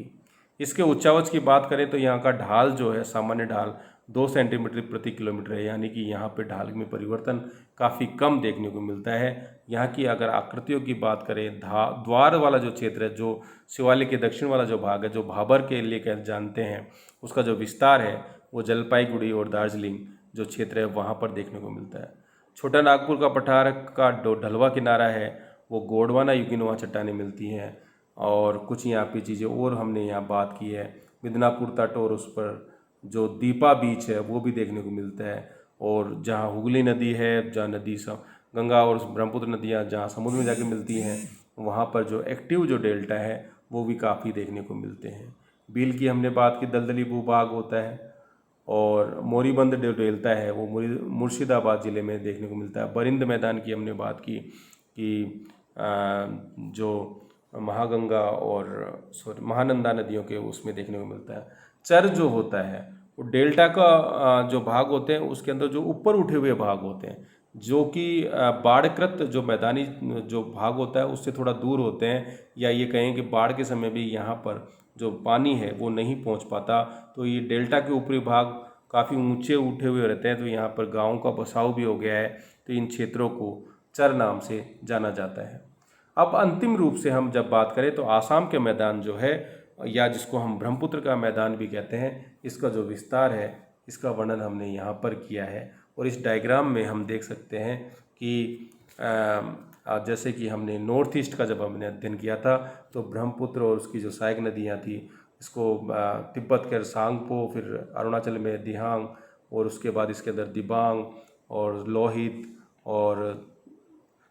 इसके उच्चावच की बात करें तो यहाँ का ढाल जो है, सामान्य ढाल 2 सेंटीमीटर प्रति किलोमीटर है, यानी कि यहाँ पे ढाल में परिवर्तन काफ़ी कम देखने को मिलता है। यहाँ की अगर आकृतियों की बात करें, द्वार वाला जो क्षेत्र है, जो शिवालय के दक्षिण वाला जो भाग है, जो भाबर के लिए कह जानते हैं, उसका जो विस्तार है वो जलपाईगुड़ी और दार्जिलिंग जो क्षेत्र है वहाँ पर देखने को मिलता है। छोटा नागपुर का पठार का जो ढलवा किनारा है वो गोंडवाना युगिनवा चट्टानें मिलती हैं। और कुछ यहाँ पे चीज़ें और हमने यहाँ बात की है, मिदनापुर तट और उस पर जो दीपा बीच है वो भी देखने को मिलता है। और जहाँ हुगली नदी है, जहाँ नदी सब गंगा और ब्रह्मपुत्र नदियाँ जहाँ समुद्र में जाके मिलती हैं, वहाँ पर जो एक्टिव जो डेल्टा है वो भी काफ़ी देखने को मिलते हैं। बील की हमने बात की, दलदली भूभाग होता है। और मोरीबंद जो डेल्टा है वो मुर्शिदाबाद ज़िले में देखने को मिलता है। बरिंद मैदान की हमने बात की कि जो महागंगा और महानंदा नदियों के उसमें देखने को मिलता है। चर जो होता है वो डेल्टा का जो भाग होते हैं उसके अंदर जो ऊपर उठे हुए भाग होते हैं, जो कि बाढ़कृत जो मैदानी जो भाग होता है उससे थोड़ा दूर होते हैं, या ये कहें कि बाढ़ के समय भी यहाँ पर जो पानी है वो नहीं पहुँच पाता। तो ये डेल्टा के ऊपरी भाग काफ़ी ऊंचे उठे हुए रहते हैं, तो यहाँ पर गाँव का बसाव भी हो गया है, तो इन क्षेत्रों को चर नाम से जाना जाता है। अब अंतिम रूप से हम जब बात करें तो आसाम के मैदान जो है, या जिसको हम ब्रह्मपुत्र का मैदान भी कहते हैं, इसका जो विस्तार है इसका वर्णन हमने यहाँ पर किया है। और इस डायग्राम में हम देख सकते हैं कि जैसे कि हमने नॉर्थ ईस्ट का जब हमने अध्ययन किया था तो ब्रह्मपुत्र और उसकी जो सहायक नदियाँ थी, इसको तिब्बत के सांगपो, फिर अरुणाचल में दिहांग, और उसके बाद इसके अंदर दिबांग और लोहित और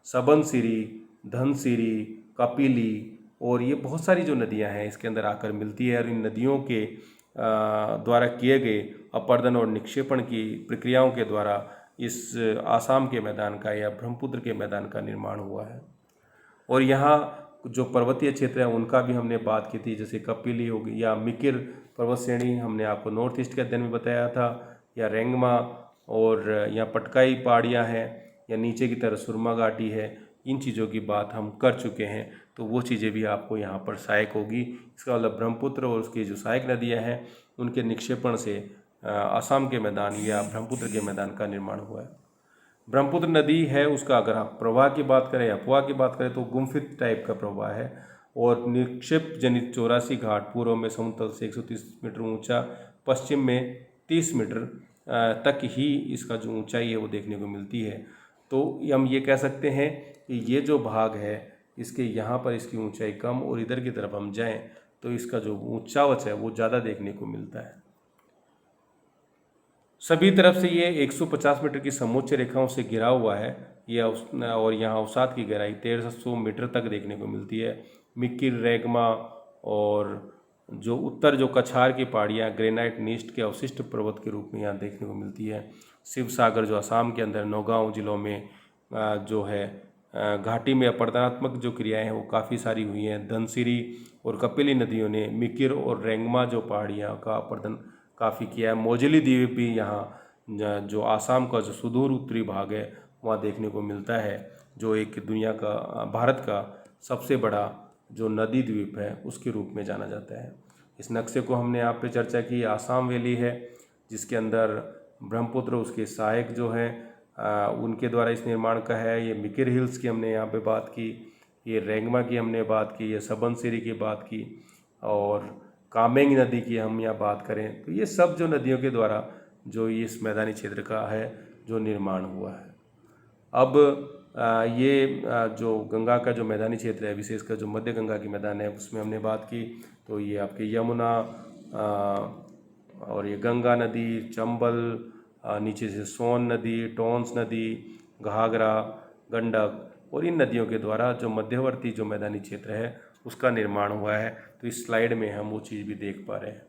सबनसिरी, धनसिरी, कपिली, और ये बहुत सारी जो नदियां हैं इसके अंदर आकर मिलती है। और इन नदियों के द्वारा किए गए अपर्दन और निक्षेपण की प्रक्रियाओं के द्वारा इस आसाम के मैदान का या ब्रह्मपुत्र के मैदान का निर्माण हुआ है। और यहाँ जो पर्वतीय क्षेत्र हैं उनका भी हमने बात की थी, जैसे कपिली होगी या मिकिर पर्वत श्रेणी हमने आपको नॉर्थ ईस्ट के अध्ययन में बताया था, या रेंगमा, और यहाँ पटकाई पहाड़ियाँ हैं, या नीचे की तरफ सुरमा घाटी है। इन चीज़ों की बात हम कर चुके हैं, तो वो चीज़ें भी आपको यहाँ पर सहायक होगी। इसका मतलब ब्रह्मपुत्र और उसकी जो सहायक नदियाँ हैं उनके निक्षेपण से असम के मैदान या ब्रह्मपुत्र के मैदान का निर्माण हुआ है। ब्रह्मपुत्र नदी है उसका अगर आप प्रवाह की बात करें, अफवाह की बात करें, तो गुम्फित टाइप का प्रवाह है। और निक्षेप जनित 84 घाट पूर्व में समुद्र तल से 130 मीटर ऊंचा, पश्चिम में 30 मीटर तक ही इसका जो ऊंचाई है वो देखने को मिलती है। तो हम ये कह सकते हैं कि ये जो भाग है इसके यहाँ पर इसकी ऊंचाई कम, और इधर की तरफ हम जाएं तो इसका जो ऊंचावच है वो ज़्यादा देखने को मिलता है। सभी तरफ से ये 150 मीटर की समोच्च रेखाओं से घिरा हुआ है ये, और यहाँ अवसाद की गहराई 1300 मीटर तक देखने को मिलती है। मिक्किर, रेगमा और जो उत्तर जो कछार की पहाड़ियाँ ग्रेनाइट नीस्ट के अवशिष्ट पर्वत के रूप में यहाँ देखने को मिलती है। शिव सागर जो असम के अंदर नौगांव जिलों में जो है घाटी में अपरदनात्मक जो क्रियाएं हैं वो काफ़ी सारी हुई हैं। धनसिरी और कपिली नदियों ने मिकिर और रेंगमा जो पहाड़ियाँ का अपरदन काफ़ी किया है। मोजली द्वीप भी यहाँ जो आसाम का जो सुदूर उत्तरी भाग है वहाँ देखने को मिलता है, जो एक दुनिया का भारत का सबसे बड़ा जो नदी द्वीप है उसके रूप में जाना जाता है। इस नक्शे को हमने यहाँ पे चर्चा की। आसाम वैली है जिसके अंदर ब्रह्मपुत्र उसके सहायक जो है उनके द्वारा इस निर्माण का है। ये मिकिर हिल्स की हमने यहाँ पे बात की, ये रेंगमा की हमने बात की, ये सबनसिरी की बात की, और कामेंग नदी की हम यहाँ बात करें तो ये सब जो नदियों के द्वारा जो इस मैदानी क्षेत्र का है जो निर्माण हुआ है। अब ये जो गंगा का जो मैदानी क्षेत्र है, विशेषकर जो मध्य गंगा की मैदान है उसमें हमने बात की, तो ये आपके यमुना और ये गंगा नदी, चंबल, नीचे से सोन नदी, टोंस नदी, घाघरा, गंडक, और इन नदियों के द्वारा जो मध्यवर्ती जो मैदानी क्षेत्र है उसका निर्माण हुआ है। तो इस स्लाइड में हम वो चीज़ भी देख पा रहे हैं।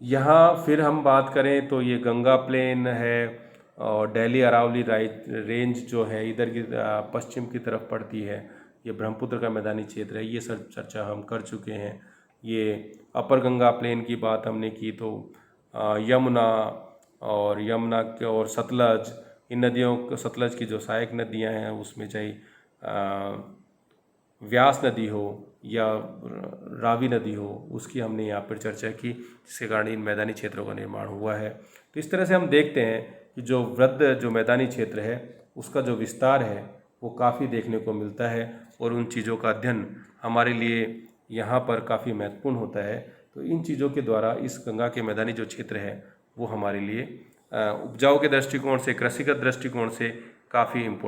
यहाँ फिर हम बात करें तो ये गंगा प्लेन है, और दिल्ली अरावली रेंज जो है इधर की पश्चिम की तरफ पड़ती है। ये ब्रह्मपुत्र का मैदानी क्षेत्र है, ये सब चर्चा हम कर चुके हैं। ये अपर गंगा प्लेन की बात हमने की, तो यमुना और यमुना के और सतलज, इन नदियों, सतलज की जो सहायक नदियां हैं उसमें चाहे व्यास नदी हो या रावी नदी हो, उसकी हमने यहाँ पर चर्चा की, जिसके कारण इन मैदानी क्षेत्रों का निर्माण हुआ है। तो इस तरह से हम देखते हैं कि जो मैदानी क्षेत्र है उसका जो विस्तार है वो काफ़ी देखने को मिलता है, और उन चीज़ों का अध्ययन हमारे लिए यहाँ पर काफ़ी महत्वपूर्ण होता है। तो इन चीज़ों के द्वारा इस गंगा के मैदानी जो क्षेत्र है वो हमारे लिए उपजाऊ के दृष्टिकोण से, कृषिगत दृष्टिकोण से काफ़ी इम्पोर्टेंट